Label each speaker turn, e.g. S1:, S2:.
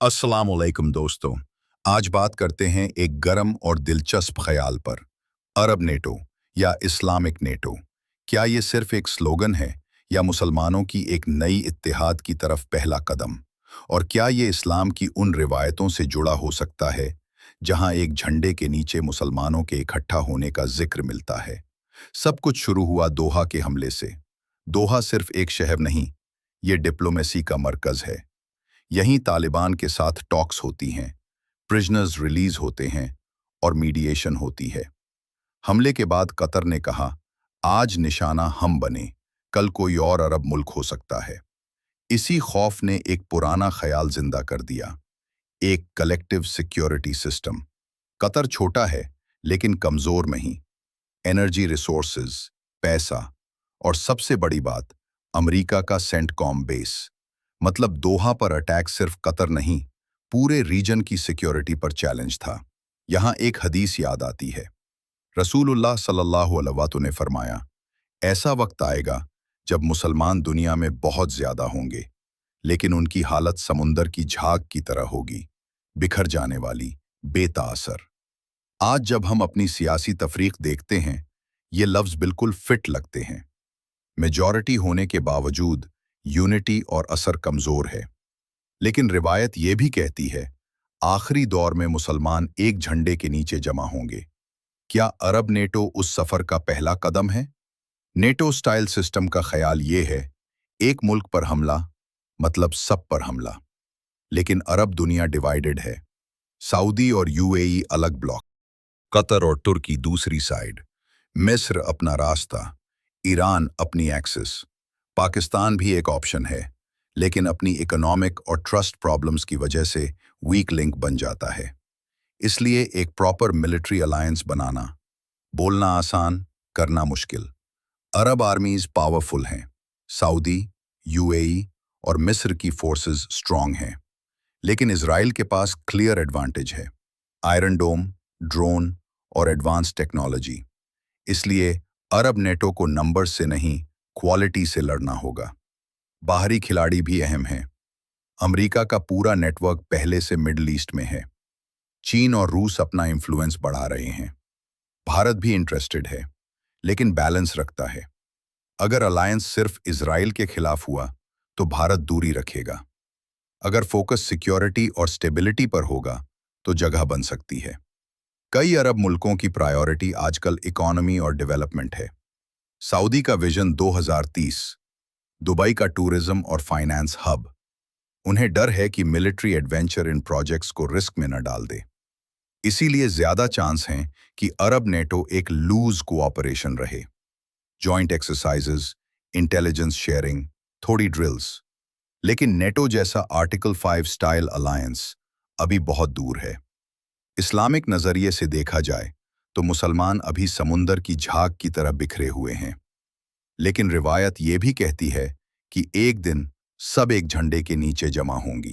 S1: अस्सलाम वालेकुम दोस्तों। आज बात करते हैं एक गर्म और दिलचस्प ख्याल पर। अरब नेटो या इस्लामिक नेटो, क्या ये सिर्फ एक स्लोगन है या मुसलमानों की एक नई इत्तेहाद की तरफ पहला कदम? और क्या ये इस्लाम की उन रिवायतों से जुड़ा हो सकता है जहां एक झंडे के नीचे मुसलमानों के इकट्ठा होने का जिक्र मिलता है? सब कुछ शुरू हुआ दोहा के हमले से। दोहा सिर्फ एक शहर नहीं, ये डिप्लोमेसी का मरकज है। यहीं तालिबान के साथ टॉक्स होती हैं, प्रिजनर्स रिलीज होते हैं और मीडिएशन होती है। हमले के बाद कतर ने कहा, आज निशाना हम बने, कल कोई और अरब मुल्क हो सकता है। इसी खौफ ने एक पुराना ख्याल जिंदा कर दिया, एक कलेक्टिव सिक्योरिटी सिस्टम। कतर छोटा है लेकिन कमजोर नहीं। एनर्जी रिसोर्सेज, पैसा और सबसे बड़ी बात, अमेरिका का सेंटकॉम बेस। मतलब दोहा पर अटैक सिर्फ कतर नहीं, पूरे रीजन की सिक्योरिटी पर चैलेंज था। यहाँ एक हदीस याद आती है। रसूलुल्लाह सल्लल्लाहु अलैहि वसल्लम ने फरमाया, ऐसा वक्त आएगा जब मुसलमान दुनिया में बहुत ज्यादा होंगे, लेकिन उनकी हालत समुंदर की झाग की तरह होगी, बिखर जाने वाली, बेतासर। आज जब हम अपनी सियासी तफरीक देखते हैं, ये लफ्ज बिल्कुल फिट लगते हैं। मेजॉरिटी होने के बावजूद यूनिटी और असर कमजोर है। लेकिन रिवायत ये भी कहती है, आखिरी दौर में मुसलमान एक झंडे के नीचे जमा होंगे। क्या अरब नेटो उस सफर का पहला कदम है? नेटो स्टाइल सिस्टम का ख्याल ये है, एक मुल्क पर हमला मतलब सब पर हमला। लेकिन अरब दुनिया डिवाइडेड है। सऊदी और यूएई अलग ब्लॉक, कतर और तुर्की दूसरी साइड, मिस्र अपना रास्ता, ईरान अपनी एक्सिस। पाकिस्तान भी एक ऑप्शन है, लेकिन अपनी इकोनॉमिक और ट्रस्ट प्रॉब्लम्स की वजह से वीक लिंक बन जाता है। इसलिए एक प्रॉपर मिलिट्री अलायंस बनाना, बोलना आसान, करना मुश्किल। अरब आर्मीज पावरफुल हैं, सऊदी, यूएई और मिस्र की फोर्सेस स्ट्रांग हैं। लेकिन इजराइल के पास क्लियर एडवांटेज है, आयरन डोम, ड्रोन और एडवांस टेक्नोलॉजी। इसलिए अरब नेटो को नंबर से नहीं, क्वालिटी से लड़ना होगा। बाहरी खिलाड़ी भी अहम हैं। अमेरिका का पूरा नेटवर्क पहले से मिडल ईस्ट में है। चीन और रूस अपना इन्फ्लुएंस बढ़ा रहे हैं। भारत भी इंटरेस्टेड है, लेकिन बैलेंस रखता है। अगर अलायंस सिर्फ इजराइल के खिलाफ हुआ तो भारत दूरी रखेगा। अगर फोकस सिक्योरिटी और स्टेबिलिटी पर होगा तो जगह बन सकती है। कई अरब मुल्कों की प्रायोरिटी आजकल इकोनॉमी और डेवलपमेंट है। सऊदी का विजन 2030, दुबई का टूरिज्म और फाइनेंस हब। उन्हें डर है कि मिलिट्री एडवेंचर इन प्रोजेक्ट्स को रिस्क में न डाल दे। इसीलिए ज्यादा चांस हैं कि अरब नेटो एक लूज कोऑपरेशन रहे। जॉइंट एक्सरसाइजेज, इंटेलिजेंस शेयरिंग, थोड़ी ड्रिल्स। लेकिन नेटो जैसा आर्टिकल 5 स्टाइल अलायंस अभी बहुत दूर है। इस्लामिक नजरिए से देखा जाए तो मुसलमान अभी समुंदर की झाग की तरह बिखरे हुए हैं। लेकिन रिवायत ये भी कहती है कि एक दिन सब एक झंडे के नीचे जमा होंगी।